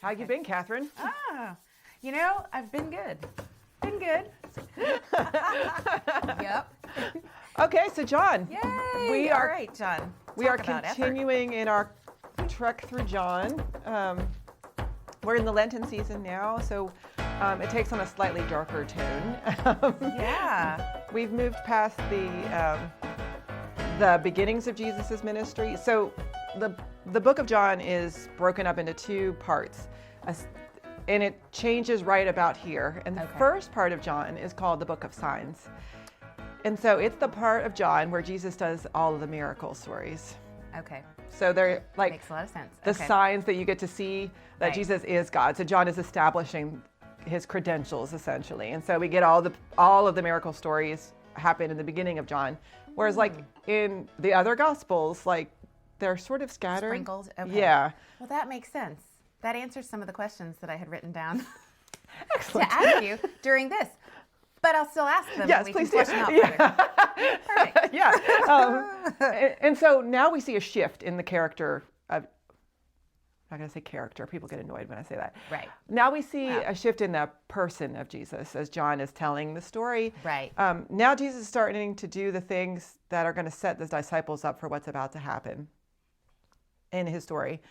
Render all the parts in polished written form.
How you been, Catherine? I've been good. Been good. Yep. Okay, so John. Yay! All right, John. We are Talk about continuing in our trek through John. We're in the Lenten season now, so it takes on a slightly darker tone. Yeah. We've moved past the beginnings of Jesus' ministry. So the book of John is broken up into two parts, and it changes right about here. And the first part of John is called the Book of Signs. And so it's the part of John where Jesus does all of the miracle stories. Okay. So they're like Makes a lot of sense. the signs that you get to see that Jesus is God. So John is establishing his credentials essentially. And so we get all of the miracle stories happen in the beginning of John. Whereas like in the other gospels, like they're sort of scattered. Sprinkled. Okay. Yeah. Well, that makes sense. That answers some of the questions that I had written down Excellent. to ask you during this. But I'll still ask them. Yes, and we please can do. flesh them out further. Perfect. Yeah. And so now we see a shift in the character of, I'm not going to say character. People get annoyed when I say that. Right. Now we see a shift in the person of Jesus as John is telling the story. Right. Now Jesus is starting to do the things that are going to set the disciples up for what's about to happen in his story.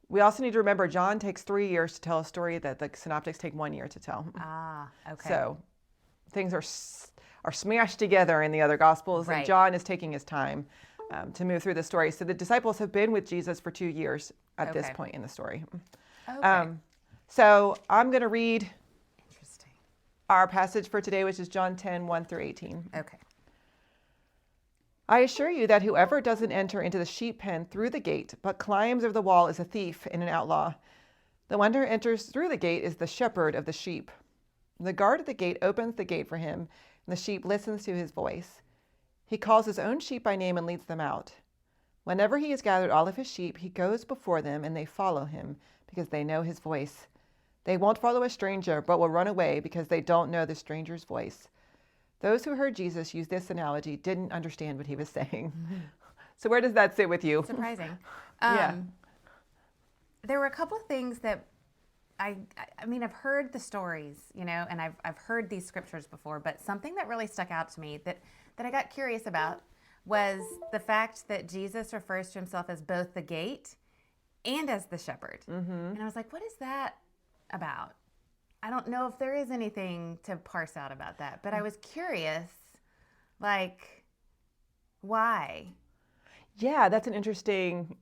We also need to remember John takes 3 years to tell a story that the synoptics take 1 year to tell. Ah, okay. So things are smashed together in the other gospels, Right. and John is taking his time to move through the story. So the disciples have been with Jesus for 2 years at this point in the story. Okay. So I'm going to read Interesting. our passage for today, which is John 10, 1 through 18. Okay. I assure you that whoever doesn't enter into the sheep pen through the gate, but climbs over the wall is a thief and an outlaw. The one who enters through the gate is the shepherd of the sheep. The guard at the gate opens the gate for him, and the sheep listens to his voice. He calls his own sheep by name and leads them out. Whenever he has gathered all of his sheep, he goes before them, and they follow him because they know his voice. They won't follow a stranger, but will run away because they don't know the stranger's voice. Those who heard Jesus use this analogy didn't understand what he was saying. So where does that sit with you? Surprising. Yeah. There were a couple of things that I mean, I've heard the stories, and I've heard these scriptures before, but something that really stuck out to me that I got curious about was the fact that Jesus refers to himself as both the gate and as the shepherd. Mm-hmm. And I was like, what is that about? I don't know if there is anything to parse out about that, but I was curious, like, why? Yeah, that's an interesting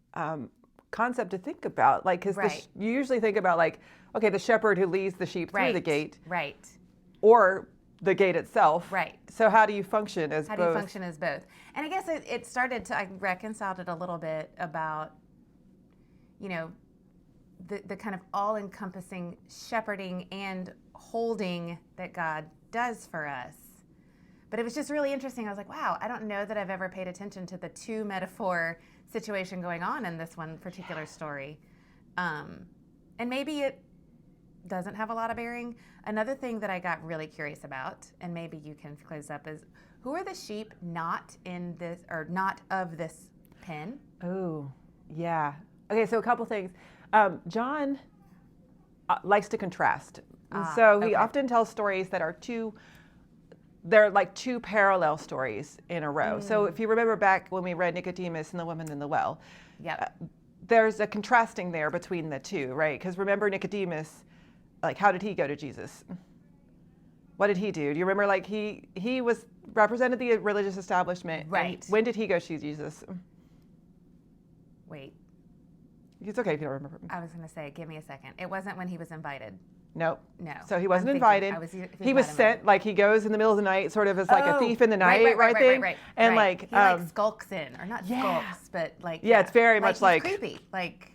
concept to think about. Like, because Right. you usually think about, like, okay, the shepherd who leads the sheep through the gate, Right. or the gate itself. Right. So how do you function as How both? do you function as both? And I guess it started to, I reconciled it a little bit about, the kind of all-encompassing shepherding and holding that God does for us. But it was just really interesting. I was like, wow, I don't know that I've ever paid attention to the two metaphor situation going on in this one particular story. And maybe it doesn't have a lot of bearing. Another thing that I got really curious about, and maybe you can close up, is who are the sheep not in this, or not of this pen? Oh, yeah. Okay, so a couple things. John likes to contrast. And so he often tells stories that are they're like two parallel stories in a row. So if you remember back when we read Nicodemus and the woman in the well, there's a contrasting there between the two, right? Because remember Nicodemus, like how did he go to Jesus? What did he do? Do you remember, like he was represented the religious establishment. Right. And when did he go see Jesus? Wait, It's okay if you don't remember. I was going to say, give me a second. It wasn't when he was invited. Nope. No. So he wasn't I'm invited. thinking, He was sent, like he goes in the middle of the night, sort of as like a thief in the night, right thing. And like, he like skulks in, or not skulks, but like it's very much like he's creepy, like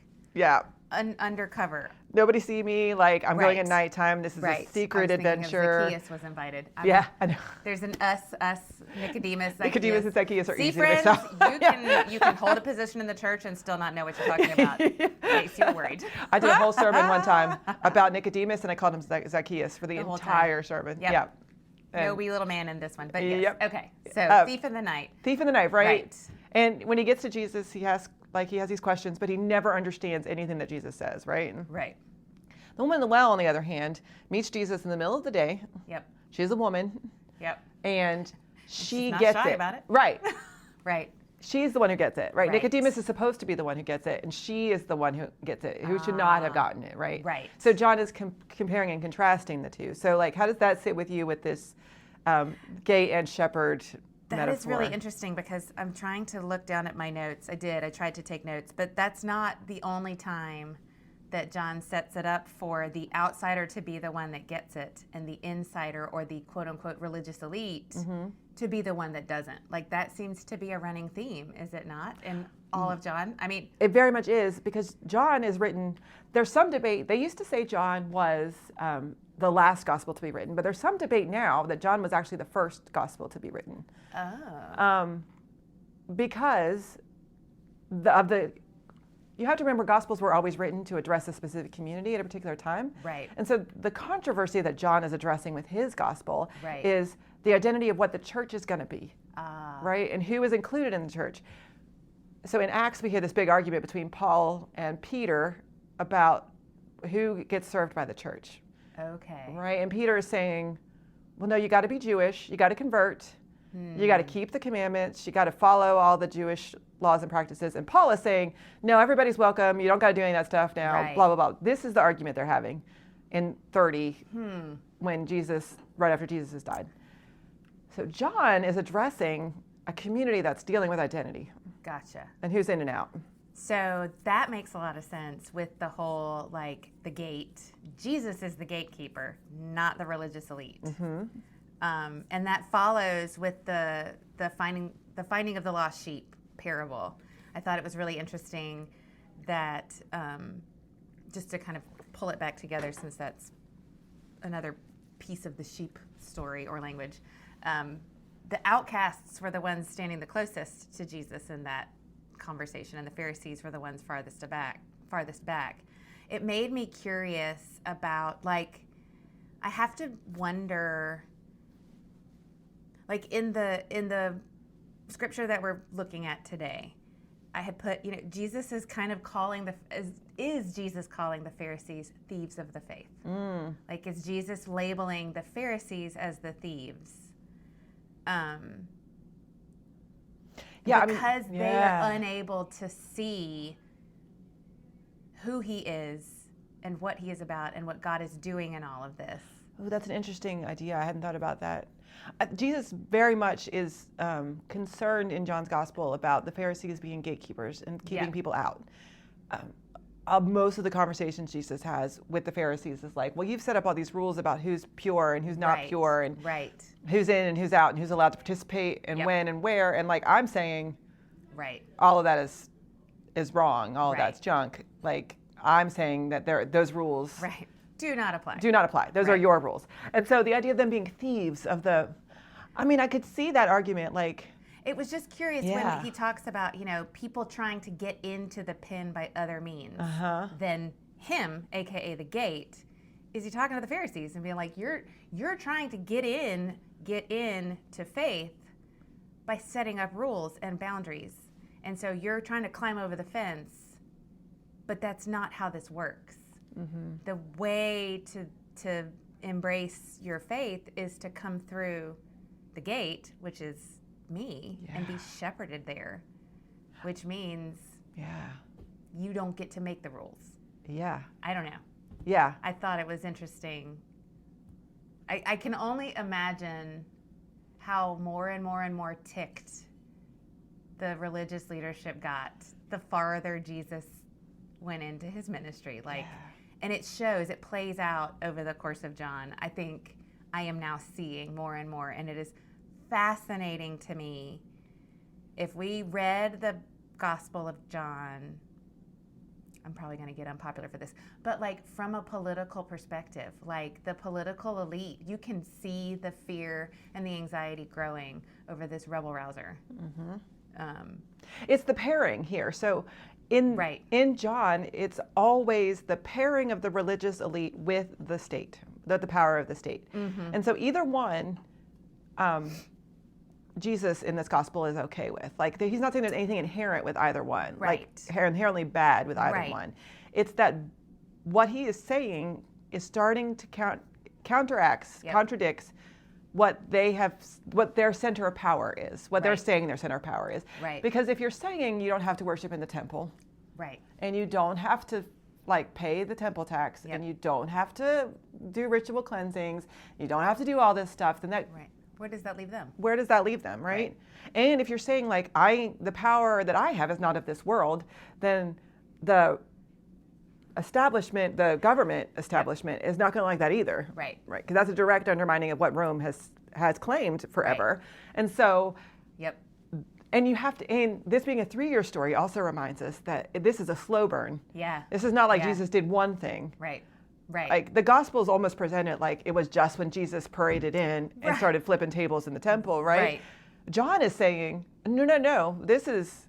undercover. Nobody see me, like I'm going at Right. nighttime. This is a secret I was thinking adventure. of Zacchaeus was invited. I know. There's an us, Nicodemus, Zacchaeus. Nicodemus and Zacchaeus are See, easy friends, to mix up. you can hold a position in the church and still not know what you're talking about. In case you're worried. I did a whole sermon one time about Nicodemus, and I called him Zacchaeus for the whole entire sermon. Yep. Yeah. No And wee little man in this one, but yes. Yep. Okay, so thief in the night. thief in the night, right? Right. And when he gets to Jesus, he has these questions, but he never understands anything that Jesus says, right? Right. The woman at the well, on the other hand, meets Jesus in the middle of the day. Yep. She's a woman, Yep. and she not gets shy it. about it. Right. Right. She's the one who gets it, right? Right. Nicodemus is supposed to be the one who gets it, and she is the one who gets it, who should not have gotten it, right? Right. So John is comparing and contrasting the two. So, like, how does that sit with you with this gate and shepherd That metaphor? is really interesting because I'm trying to look down at my notes. I tried to take notes, but that's not the only time that John sets it up for the outsider to be the one that gets it and the insider or the quote unquote religious elite to be the one that doesn't. Like that seems to be a running theme, is it not? In all of John? I mean, It very much is, because John is written, there's some debate. They used to say John was the last gospel to be written, but there's some debate now that John was actually the first gospel to be written. Because you have to remember, gospels were always written to address a specific community at a particular time. Right. And so the controversy that John is addressing with his gospel Right. is the identity of what the church is going to be, right? And who is included in the church. So in Acts, we hear this big argument between Paul and Peter about who gets served by the church, Okay. right? And Peter is saying, well, no, you got to be Jewish, you got to convert, you got to keep the commandments, you got to follow all the Jewish laws and practices. And Paul is saying, no, everybody's welcome, you don't got to do any of that stuff now, Right. blah, blah, blah. This is the argument they're having in 30 when right after Jesus has died. So John is addressing a community that's dealing with identity Gotcha. and who's in and out. So that makes a lot of sense with the whole, like, the gate. Jesus is the gatekeeper, not the religious elite. And that follows with the finding of the lost sheep parable. I thought it was really interesting that, just to kind of pull it back together, since that's another piece of the sheep story or language, the outcasts were the ones standing the closest to Jesus in that conversation, and the Pharisees were the ones farthest back. It made me curious about, like, I have to wonder, like, in the scripture that we're looking at today, I had put, Jesus is kind of calling is Jesus calling the Pharisees thieves of the faith? Like, is Jesus labeling the Pharisees as the thieves? Because they are unable to see who he is and what he is about and what God is doing in all of this. Oh, that's an interesting idea. I hadn't thought about that. Jesus very much is concerned in John's gospel about the Pharisees being gatekeepers and keeping people out. Most of the conversations Jesus has with the Pharisees is like, well, you've set up all these rules about who's pure and who's not pure, and who's in and who's out, and who's allowed to participate and when and where. And, like, I'm saying, all of that is wrong. All of that's junk. Like, I'm saying that those rules do not apply. Those are your rules. And so the idea of them being thieves of I could see that argument, like. It was just curious when he talks about, people trying to get into the pen by other means than him, aka the gate. Is he talking to the Pharisees and being like, you're trying to get in to faith by setting up rules and boundaries. And so you're trying to climb over the fence, but that's not how this works. The way to embrace your faith is to come through the gate, which is me, and be shepherded there, which means you don't get to make the rules. I don't know. I thought it was interesting. I can only imagine how more and more and more ticked the religious leadership got the farther Jesus went into his ministry. And it shows, it plays out over the course of John. I think I am now seeing more and more, and it is fascinating to me. If we read the Gospel of John, I'm probably going to get unpopular for this, but, like, from a political perspective, like the political elite, you can see the fear and the anxiety growing over this rebel rouser. It's the pairing here. So in John, it's always the pairing of the religious elite with the state, the power of the state. And so either one, Jesus in this gospel is okay with. Like, he's not saying there's anything inherent with either one, like inherently bad with either one. It's that what he is saying is starting to counteracts, Yep. contradicts what their center of power is, what they're Right. saying their center of power is. Right. Because if you're saying you don't have to worship in the temple, Right. and you don't have to like pay the temple tax, Yep. and you don't have to do ritual cleansings, you don't have to do all this stuff, then that Right. Where does that leave them? where does that leave them, right? And if you're saying like the power that I have is not of this world, then the establishment, the government establishment is not going to like that either. Right. Right. Because that's a direct undermining of what Rome has claimed forever. And so, Yep. and you have to, and this being a 3-year story also reminds us that this is a slow burn. Yeah. This is not like Yeah. Jesus did one thing. Right. Right. Like the Gospels almost present it like it was just when Jesus paraded in and Right. started flipping tables in the temple, right? Right. John is saying, no, this is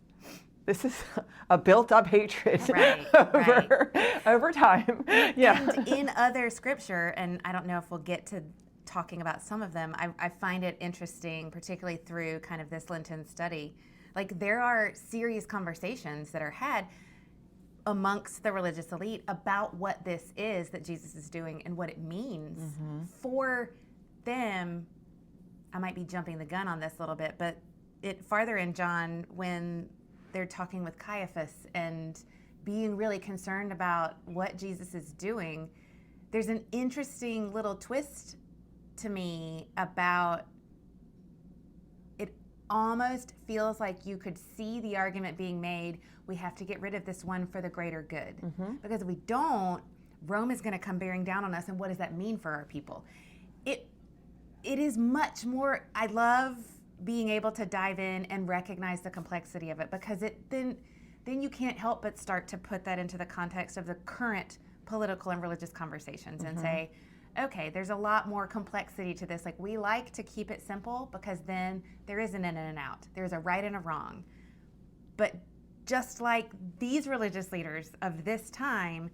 a built-up hatred Right, over time. Yeah. And in other scripture, and I don't know if we'll get to talking about some of them, I find it interesting, particularly through kind of this Lenten study. Like there are serious conversations that are had amongst the religious elite about what this is that Jesus is doing and what it means for them. I might be jumping the gun on this a little bit, but farther in John, when they're talking with Caiaphas and being really concerned about what Jesus is doing, there's an interesting little twist to me about it. Almost feels like you could see the argument being made, we have to get rid of this one for the greater good. Because if we don't, Rome is going to come bearing down on us, and what does that mean for our people? It is much more, I love being able to dive in and recognize the complexity of it, because then you can't help but start to put that into the context of the current political and religious conversations and say, okay, there's a lot more complexity to this. Like we like to keep it simple because then there is an in and an out. There's a right and a wrong. But just like these religious leaders of this time,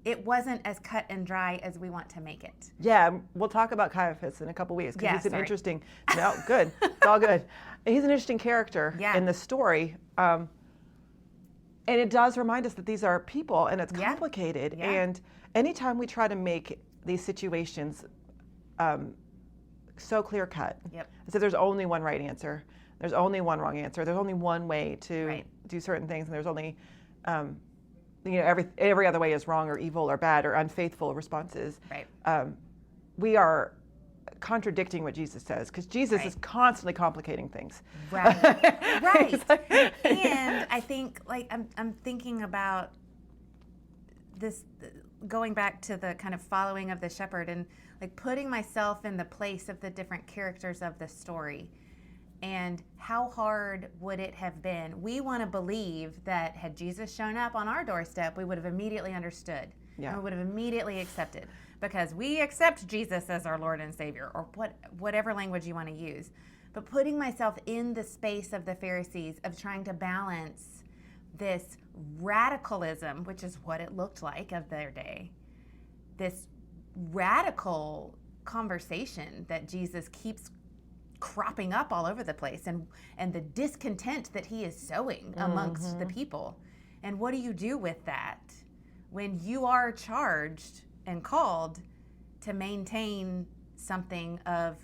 it wasn't as cut and dry as we want to make it. Yeah, we'll talk about Caiaphas in a couple weeks because Yeah, he's an sorry. interesting. No, good, it's all good. He's an interesting character Yeah. in the story, and it does remind us that these are people and it's Yeah. complicated. Yeah. And anytime we try to make these situations so clear cut, Yep. so there's only one right answer, there's only one wrong answer, there's only one way to Right. do certain things, and there's only every other way is wrong or evil or bad or unfaithful responses. Right. We are contradicting what Jesus says because Jesus Right. is constantly complicating things. Right. Right. It's like- And I think like I'm thinking about this, going back to the kind of following of the shepherd and like putting myself in the place of the different characters of the story. And how hard would it have been? We want to believe that had Jesus shown up on our doorstep, we would have immediately understood. Yeah. And we would have immediately accepted because we accept Jesus as our Lord and Savior, or whatever language you want to use. But putting myself in the space of the Pharisees, of trying to balance this radicalism, which is what it looked like of their day, this radical conversation that Jesus keeps cropping up all over the place, and the discontent that he is sowing amongst the people. And what do you do with that when you are charged and called to maintain something of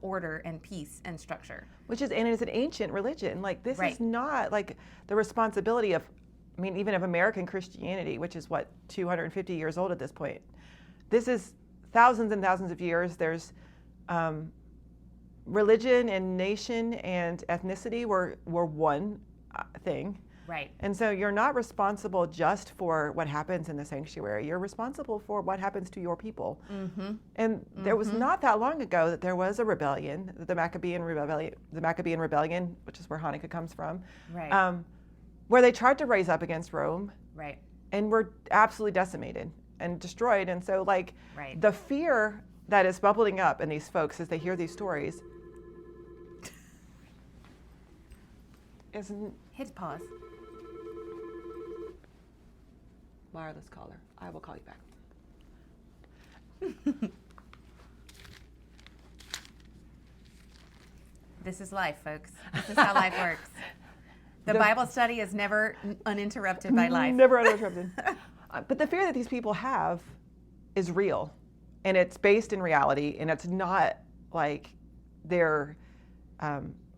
order and peace and structure? and it's an ancient religion. Like this Right. is not like the responsibility of, I mean, even of American Christianity, which is what 250 years old at this point. This is thousands and thousands of years. There's religion and nation and ethnicity were one thing. Right. And so you're not responsible just for what happens in the sanctuary. You're responsible for what happens to your people. And there was not that long ago that there was a rebellion, the Maccabean Rebellion, which is where Hanukkah comes from, Right. where they tried to raise up against Rome Right. and were absolutely decimated and destroyed. And so, like, Right. the fear that is bubbling up in these folks as they hear these stories isn't Hit pause. wireless caller. I will call you back. This is life, folks. This is how life works. The Bible study is never uninterrupted by life. Never uninterrupted. But the fear that these people have is real, and it's based in reality, and it's not like they're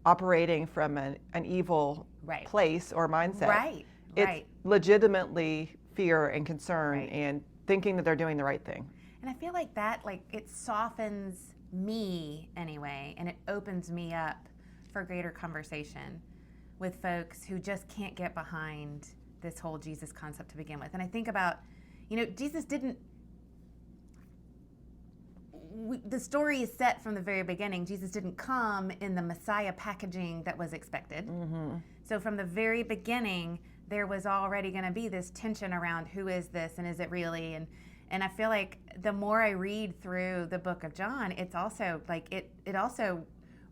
operating from an evil Right. place or mindset. Right. It's Right. legitimately fear and concern Right. and thinking that they're doing the right thing. And I feel like that, like, it softens me anyway, and it opens me up for greater conversation with folks who just can't get behind this whole Jesus concept to begin with. And I think about, Jesus didn't. The story is set from the very beginning. Jesus didn't come in the Messiah packaging that was expected. Mm-hmm. So from the very beginning, there was already going to be this tension around who is this and is it really? And I feel like the more I read through the book of John, it's also like it also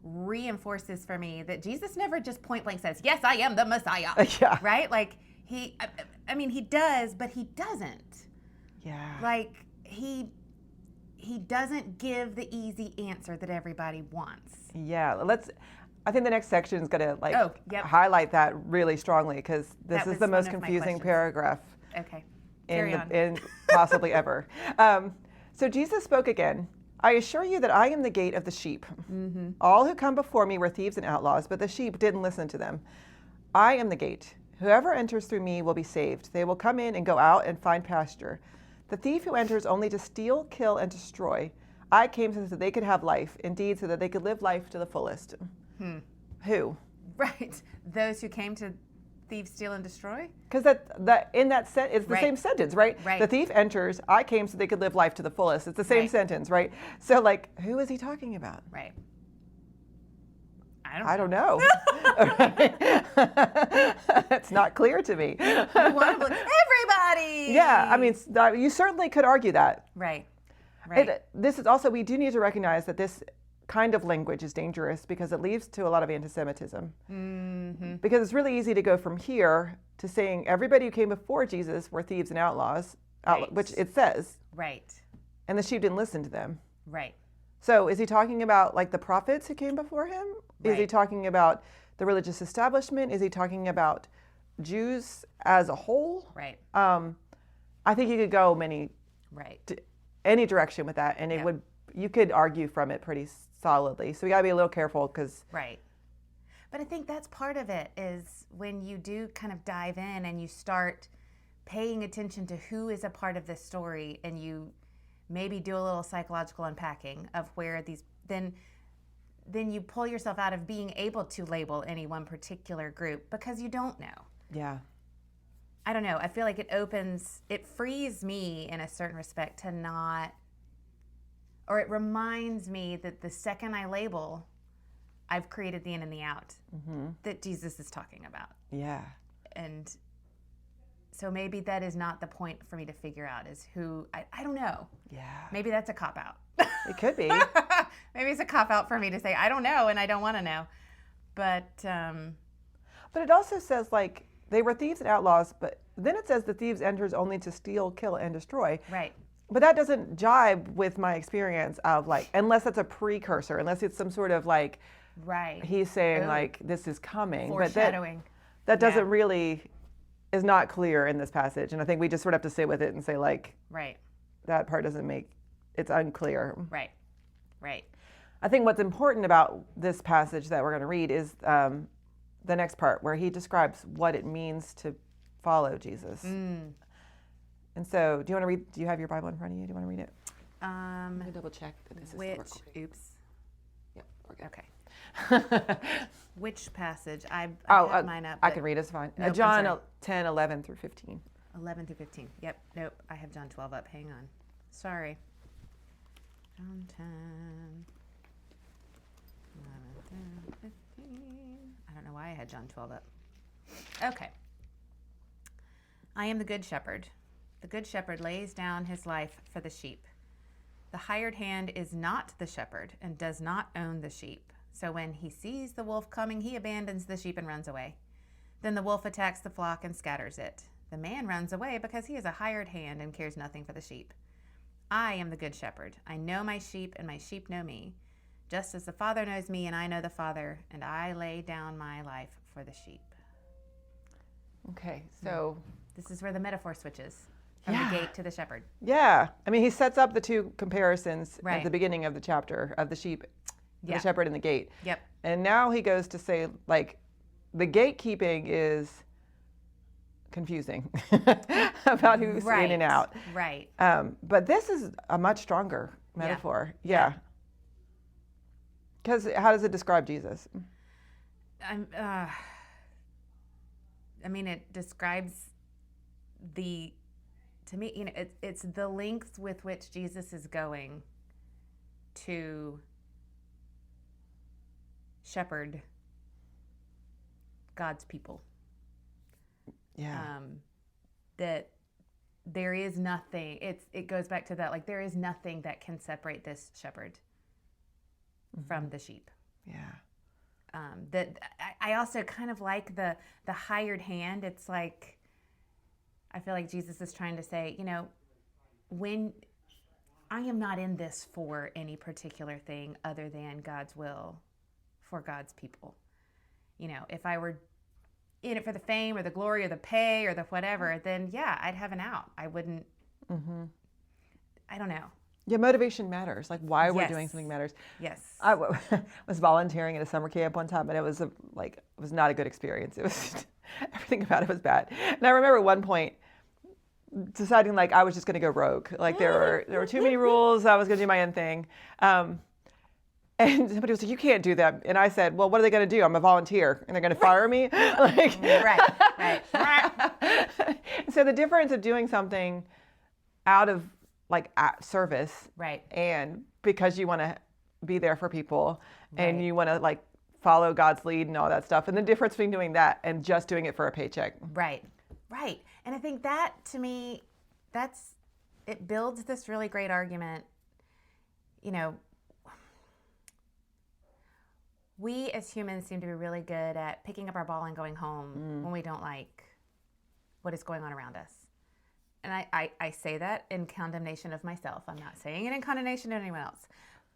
reinforces for me that Jesus never just point blank says, "Yes, I am the Messiah." Yeah. Right? Like he does, but he doesn't. Yeah. Like he doesn't give the easy answer that everybody wants. Yeah. I think the next section is going to Yep. highlight that really strongly, because this That is was the one most of my confusing questions. paragraph Okay. Carry on. in possibly ever. So Jesus spoke again. I assure you that I am the gate of the sheep. Mm-hmm. All who come before me were thieves and outlaws, but the sheep didn't listen to them. I am the gate. Whoever enters through me will be saved. They will come in and go out and find pasture. The thief who enters only to steal, kill, and destroy. I came so that they could have life, indeed, so that they could live life to the fullest. Who? Right. Those who came to thieve, steal, and destroy? Because that in that set, it's the Right. same sentence, right? Right. The thief enters. I came so they could live life to the fullest. It's the same Right. sentence, right? So, like, who is he talking about? Right. I don't know. It's not clear to me. Everybody! Yeah, I mean, you certainly could argue that. Right. Right. This is also, we do need to recognize that this kind of language is dangerous because it leads to a lot of anti-Semitism. Mm-hmm. Because it's really easy to go from here to saying everybody who came before Jesus were thieves and outlaws, Right. which it says, Right. and the sheep didn't listen to them. Right. So is he talking about like the prophets who came before him? Is he Right. talking about the religious establishment? Is he talking about Jews as a whole? Right. I think you could go Right. any direction with that, and Yep. you could argue from it pretty solidly. So we gotta be a little careful because Right. But I think that's part of it is when you do kind of dive in and you start paying attention to who is a part of this story, and you maybe do a little psychological unpacking of where these, then you pull yourself out of being able to label any one particular group because you don't know. yeah, I don't know. I feel like it frees me in a certain respect to not, or it reminds me that the second I label, I've created the in and the out that Jesus is talking about. yeah, And so maybe that is not the point for me to figure out is who, I don't know. yeah. Maybe that's a cop out. It could be. Maybe it's a cop out for me to say, I don't know and I don't want to know. But But it also says like they were thieves and outlaws, but then it says the thieves enters only to steal, kill, and destroy. right. But that doesn't jibe with my experience of like, unless it's a precursor, unless it's some sort of like, Right. he's saying Ooh. like, this is coming. Foreshadowing. That Yeah. doesn't really, is not clear in this passage. And I think we just sort of have to sit with it and say like, Right. that part doesn't make, it's unclear. Right. Right. I think what's important about this passage that we're going to read is the next part where he describes what it means to follow Jesus. And so, do you want to read? Do you have your Bible in front of you? Do you want to read it? Um, Let me double check that this is which, recording. oops. Yep, we're good. Okay. Which passage? I have mine up. I but can read. It's fine. Nope, I'm John sorry. 10, 11 through 15. 11 through 15. Yep. Nope. I have John 12 up. Hang on. Sorry. John 10. 11 through 15. I don't know why I had John 12 up. Okay. I am the good shepherd. The good shepherd lays down his life for the sheep. The hired hand is not the shepherd and does not own the sheep. So when he sees the wolf coming, he abandons the sheep and runs away. Then the wolf attacks the flock and scatters it. The man runs away because he is a hired hand and cares nothing for the sheep. I am the good shepherd. I know my sheep, and my sheep know me, just as the Father knows me, and I know the Father, and I lay down my life for the sheep. Okay, so This is where the metaphor switches. from Yeah. the gate to the shepherd. Yeah. I mean, he sets up the two comparisons at Right. the beginning of the chapter of the sheep, Yeah. the shepherd and the gate. Yep. And now he goes to say, like, the gatekeeping is confusing about who's in and out. Right. But this is a much stronger metaphor. Yeah. Because how does it describe Jesus? I mean, it describes to me, you know, it's the lengths with which Jesus is going to shepherd God's people. Yeah. That there is nothing, it goes back to that, like, there is nothing that can separate this shepherd from the sheep. Yeah. That I also kind of like the hired hand. It's like, I feel like Jesus is trying to say, you know, when I am not in this for any particular thing other than God's will for God's people. You know, if I were in it for the fame or the glory or the pay or the whatever, then yeah, I'd have an out. I wouldn't, I don't know. Yeah, motivation matters. Like why we're Yes. doing something matters. Yes. I was volunteering at a summer camp one time, and it was not a good experience. It was everything about it was bad. And I remember at one point deciding like I was just going to go rogue. Like there were too many rules. I was going to do my own thing. And somebody was like, "You can't do that." And I said, "Well, what are they going to do? I'm a volunteer, and they're going to fire me." Like, right. so the difference of doing something out of like service, Right. and because you want to be there for people, and Right. you want to like follow God's lead and all that stuff, and the difference between doing that and just doing it for a paycheck. Right. And I think that, to me, it builds this really great argument. You know, we as humans seem to be really good at picking up our ball and going home when we don't like what is going on around us. And I say that in condemnation of myself. I'm not saying it in condemnation of anyone else.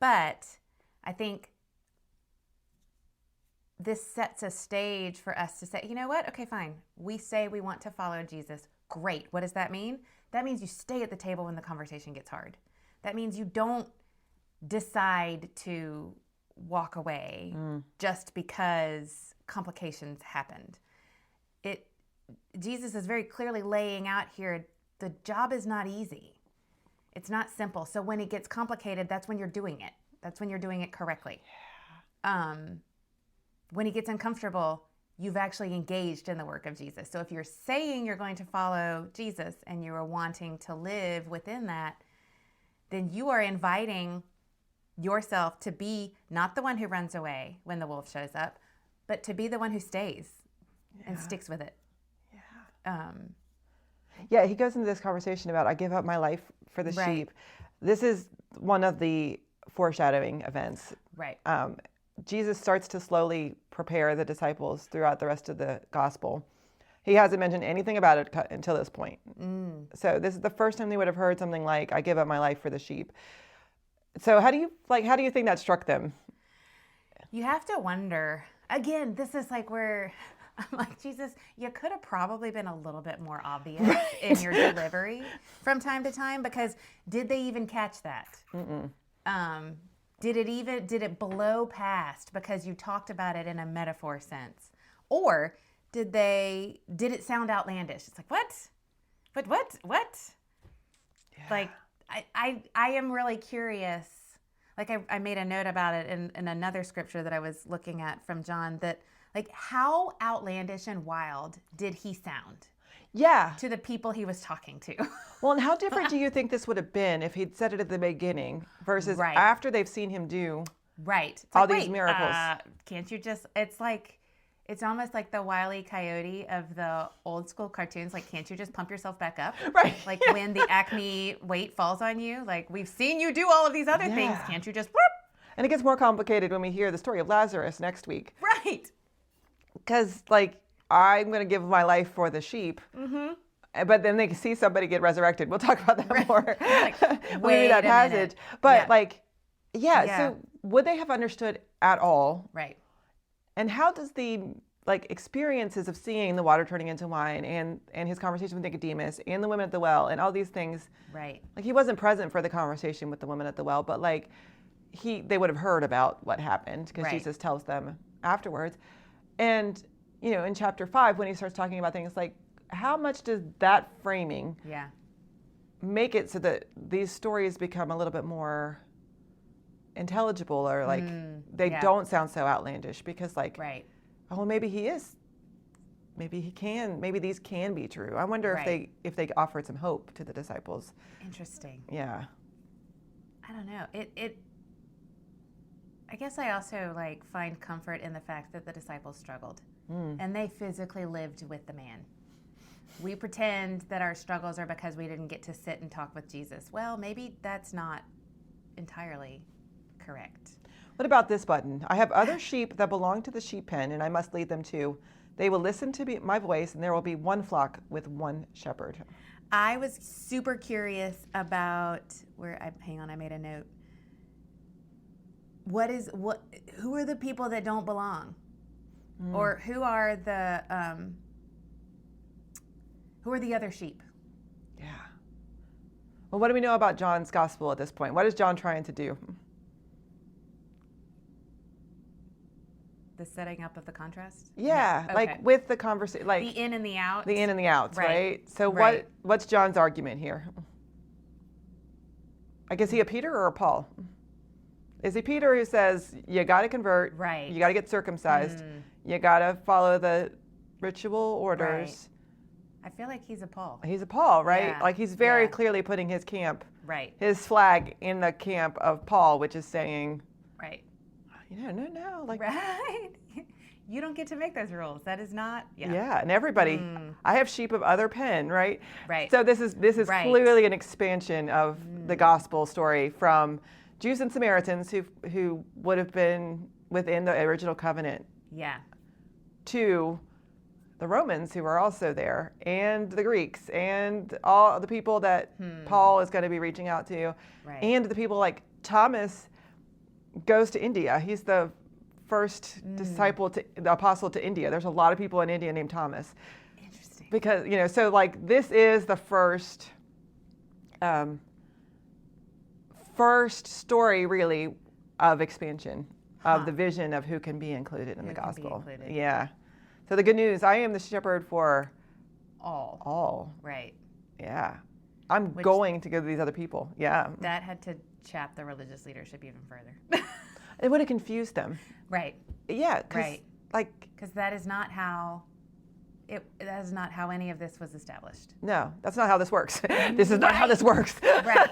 But I think this sets a stage for us to say, you know what? Okay, fine. We say we want to follow Jesus. Great. What does that mean? That means you stay at the table when the conversation gets hard. That means you don't decide to walk away just because complications happened. Jesus is very clearly laying out here, the job is not easy. It's not simple. So when it gets complicated, that's when you're doing it. That's when you're doing it correctly. When it gets uncomfortable, you've actually engaged in the work of Jesus. So if you're saying you're going to follow Jesus and you are wanting to live within that, then you are inviting yourself to be not the one who runs away when the wolf shows up, but to be the one who stays and sticks with it. Yeah, he goes into this conversation about I give up my life for the Right. sheep. This is one of the foreshadowing events. Right. Jesus starts to slowly prepare the disciples throughout the rest of the gospel. He hasn't mentioned anything about it until this point. So this is the first time they would have heard something like, I give up my life for the sheep. So how do you think that struck them? You have to wonder, again, this is like where I'm like, Jesus, you could have probably been a little bit more obvious in your delivery from time to time, because did they even catch that? Did it blow past because you talked about it in a metaphor sense? Or did it sound outlandish? It's like, what? But what? Yeah. Like, I am really curious. Like I made a note about it in another scripture that I was looking at from John, that like, how outlandish and wild did he sound Yeah. to the people he was talking to? Well, and how different do you think this would have been if he'd said it at the beginning versus Right. after they've seen him do Right. It's all like, these wait, miracles? Can't you just, it's almost like the Wile E. Coyote of the old school cartoons. Like, can't you just pump yourself back up? Right. Like when the acne weight falls on you, like, we've seen you do all of these other things. Yeah. Can't you just, whoop? And it gets more complicated when we hear the story of Lazarus next week. Right. Because, like, I'm going to give my life for the sheep. But then they see somebody get resurrected. We'll talk about that more Like, when we wait read that a passage. minute. But, Yeah. Yeah. so would they have understood at all? Right. And how does the like experiences of seeing the water turning into wine and his conversation with Nicodemus and the women at the well and all these things. Right. Like he wasn't present for the conversation with the woman at the well, but like they would have heard about what happened because Right. Jesus tells them afterwards. And, you know, in chapter 5, when he starts talking about things like how much does that framing Yeah. make it so that these stories become a little bit more intelligible or like they yeah. don't sound so outlandish because like, Right. oh, maybe he is, maybe he can, maybe these can be true. I wonder Right. if they offered some hope to the disciples. Interesting. Yeah. I don't know. I guess I also like find comfort in the fact that the disciples struggled and they physically lived with the man. We pretend that our struggles are because we didn't get to sit and talk with Jesus. Well, maybe that's not entirely correct. What about this button? I have other sheep that belong to the sheep pen, and I must lead them too. They will listen to my voice, and there will be one flock with one shepherd. I was super curious about hang on, I made a note. Who are the people that don't belong? Or who are the other sheep? Yeah. Well, what do we know about John's gospel at this point? What is John trying to do? The setting up of the contrast? Yeah, Okay. like with the conversation, like The in and the out. the in and the outs, Right. right? So Right. what's John's argument here? Like, is he a Peter or a Paul? Is he Peter who says, you got to convert, Right. you got to get circumcised, you got to follow the ritual orders? I feel like he's a Paul. He's a Paul, right? Yeah. Like he's very Yeah. clearly putting his camp, Right. his flag in the camp of Paul, which is saying, Right. no, like, Right. You don't get to make those rules. That is not. yeah, and everybody, I have sheep of other pen, right? Right. So this is Right. clearly an expansion of the gospel story from Jews and Samaritans who would have been within the original covenant Yeah. to the Romans who are also there and the Greeks and all the people that Paul is going to be reaching out to Right. and the people like Thomas goes to India. He's the first disciple the apostle to India. There's a lot of people in India named Thomas. Interesting. Because, so like this is the first story really of expansion of the vision of who can be included in the Who can be gospel. included. Yeah. So the good news, I am the shepherd for All. all. Right. Yeah. I'm going to go to these other people. Yeah. That had to chap the religious leadership even further. It would have confused them. Right. Yeah. 'Cause, Right. like, Because that is not how any of this was established. no, that's not how this works. This is not how this works. Right.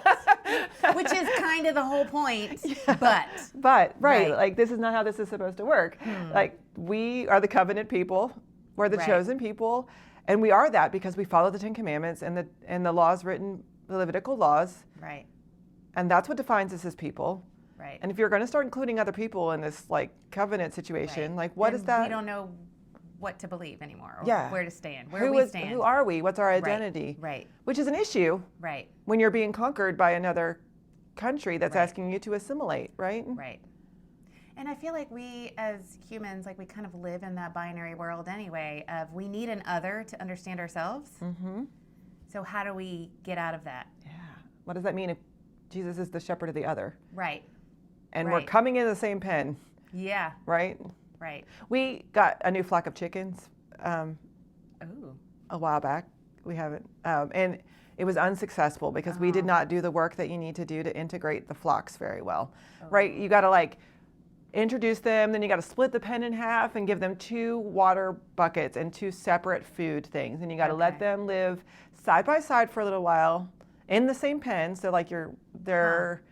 Which is kind of the whole point. But But, Right. like, this is not how this is supposed to work. Like, we are the covenant people. We're the Right. chosen people. And we are that because we follow the Ten Commandments and the laws written, the Levitical laws. right. And that's what defines us as people. Right. And if you're going to start including other people in this, like, covenant situation, like, what Then is that? We don't know what to believe anymore or Yeah. where to stand. Where we stand. Who are we? What's our identity? Right. Which is an issue Right. when you're being conquered by another country that's Right. asking you to assimilate, right? Right. And I feel like we as humans, like we kind of live in that binary world anyway of we need an other to understand ourselves. Mm-hmm. So how do we get out of that? Yeah. What does that mean if Jesus is the shepherd of the other? Right. And we're Right. coming in the same pen, Yeah. right? Right. We got a new flock of chickens Ooh. a while back. We haven't. And it was unsuccessful because we did not do the work that you need to do to integrate the flocks very well, right? You got to like introduce them, then you got to split the pen in half and give them 2 water buckets and 2 separate food things. And you got to let Okay. them live side by side for a little while in the same pen. So like they're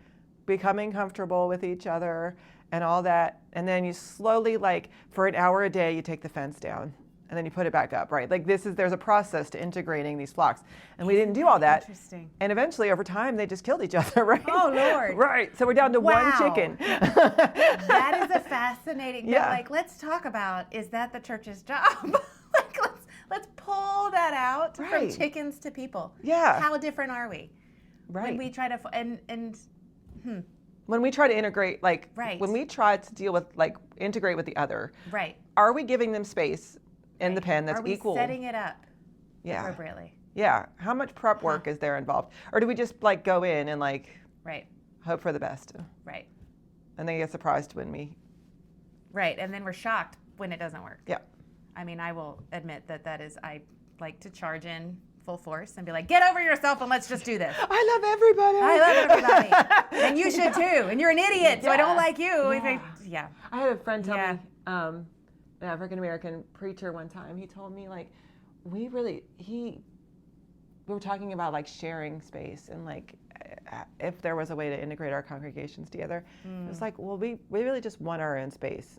becoming comfortable with each other and all that. And then you slowly, like for an hour a day, you take the fence down and then you put it back up, right? Like there's a process to integrating these flocks. And we didn't do all that. Interesting. And eventually over time, they just killed each other, right? Oh, Lord. Right. So we're down to Wow. one chicken. That is a fascinating. Yeah. But like, let's talk about is that the church's job? Like, let's pull that out Right. from chickens to people. Yeah. How different are we? Right. When we try to when we try to integrate, like Right. when we try to deal with, like, integrate with the other, Right. are we giving them space in the Right. pen that's Are we equal? setting it up Yeah. appropriately? Yeah. How much prep work is there involved? Or do we just like go in and like Right. hope for the best Right. and then get surprised when we, Right. And then we're shocked when it doesn't work. yeah. I mean, I will admit I like to charge in full force and be like, get over yourself and let's just do this. I love everybody. I love everybody. And you should too. And you're an idiot, so I don't Yeah. like you. Yeah. Yeah. I had a friend tell Yeah. me, an African-American preacher one time, he told me like, we were talking about like sharing space and like if there was a way to integrate our congregations together. It was like, well, we really just want our own space.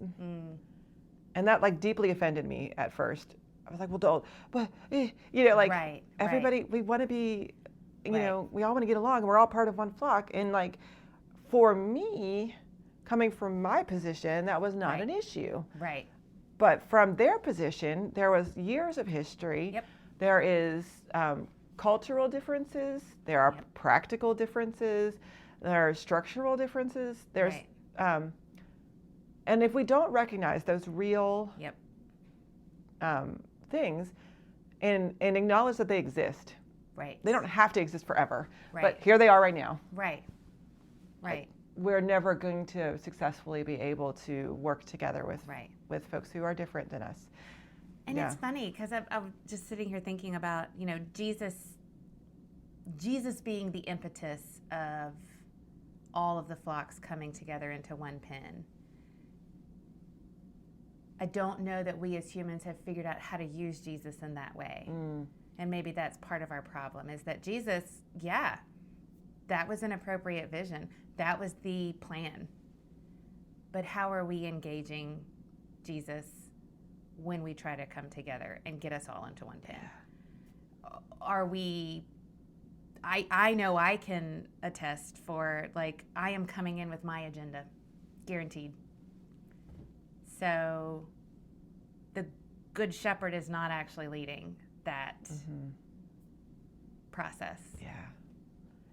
And that like deeply offended me at first. I was like, well, don't, but, you know, like Right, everybody, we want to be, you Right. know, we all want to get along and we're all part of one flock. And like, for me, coming from my position, that was not Right. an issue. Right. But from their position, there was years of history. Yep. There is cultural differences. There are Yep. practical differences. There are structural differences. There's, Right. and if we don't recognize those real Yep. things and acknowledge that they exist, Right. they don't have to exist forever. Right. But here they are right now. Right. Right. We're never going to successfully be able to work together Right. with folks who are different than us. And Yeah. it's funny because I'm just sitting here thinking about, you know, Jesus being the impetus of all of the flocks coming together into one pen. I don't know that we as humans have figured out how to use Jesus in that way. And maybe that's part of our problem is that Jesus, yeah, that was an appropriate vision. That was the plan. But how are we engaging Jesus when we try to come together and get us all into one pen? Are we, I know I can attest for, like, I am coming in with my agenda, guaranteed. So the Good Shepherd is not actually leading that process. Yeah.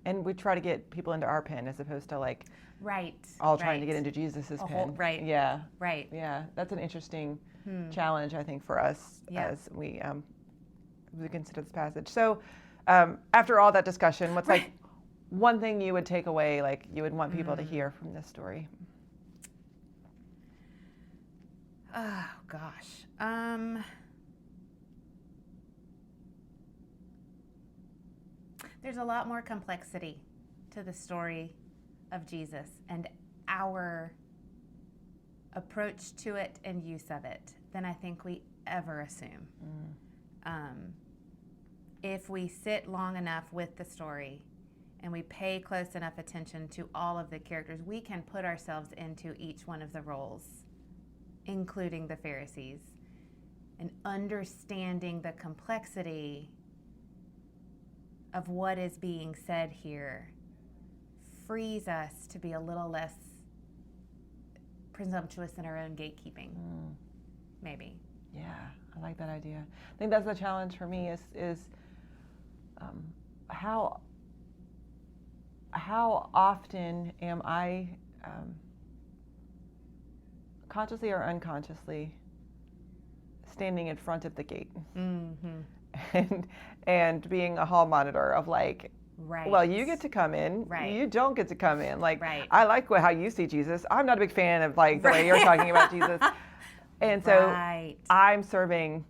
And we try to get people into our pen as opposed to like Right. all trying to get into Jesus's A pen. whole- right. Yeah. Right. Yeah. That's an interesting challenge, I think, for us Yeah. as we consider this passage. So after all that discussion, what's like one thing you would take away, like you would want people to hear from this story? Oh, gosh. There's a lot more complexity to the story of Jesus and our approach to it and use of it than I think we ever assume. If we sit long enough with the story and we pay close enough attention to all of the characters, we can put ourselves into each one of the roles, including the Pharisees, and understanding the complexity of what is being said here frees us to be a little less presumptuous in our own gatekeeping, maybe. Yeah, I like that idea. I think that's the challenge for me is how often am I consciously or unconsciously standing in front of the gate and being a hall monitor of like, Right. well, you get to come in, Right. you don't get to come in. Like, Right. I like how you see Jesus. I'm not a big fan of like the way you're talking about Jesus. And so Right. I'm serving,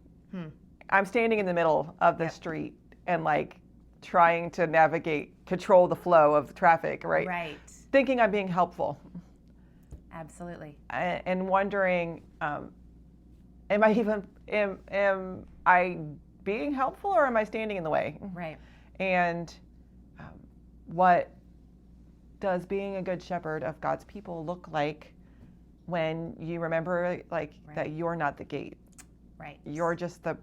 I'm standing in the middle of the street and like trying to control the flow of the traffic, right? Right. Thinking I'm being helpful Absolutely. and wondering, am I being helpful or am I standing in the way? Right. And what does being a good shepherd of God's people look like when you remember like that you're not the gate? Right. You're just the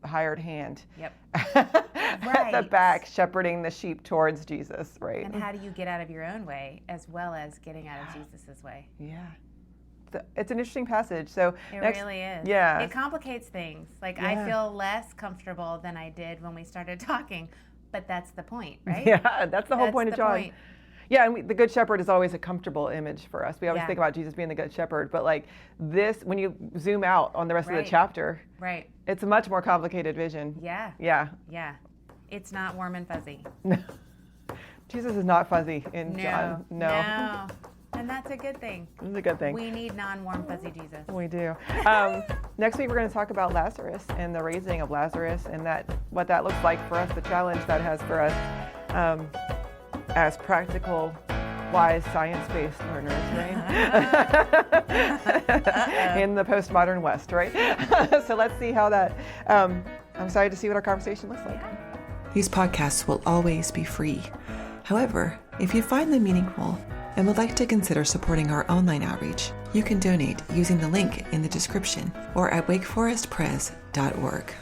hired hand Yep. at the back shepherding the sheep towards Jesus, right? And how do you get out of your own way as well as getting out of Jesus's way? Yeah. It's an interesting passage. So It next, really is. Yeah. It complicates things. Like Yeah. I feel less comfortable than I did when we started talking, but that's the point, right? Yeah, that's the whole That's point of the John. point. Yeah, and the Good Shepherd is always a comfortable image for us. We always Yeah. think about Jesus being the Good Shepherd, but like this, when you zoom out on the rest of Right. the chapter, Right. it's a much more complicated vision. Yeah. Yeah. Yeah. It's not warm and fuzzy. Jesus is not fuzzy in No. John. No. And that's a good thing. This is a good thing. We need non-warm fuzzy Jesus. We do. Next week, we're going to talk about Lazarus and the raising of Lazarus and what that looks like for us, the challenge that has for us as practical, wise, science-based learners, right? In the postmodern West, right? So let's see how that, I'm excited to see what our conversation looks like. These podcasts will always be free. However, if you find them meaningful and would like to consider supporting our online outreach, you can donate using the link in the description or at wakeforestpres.org.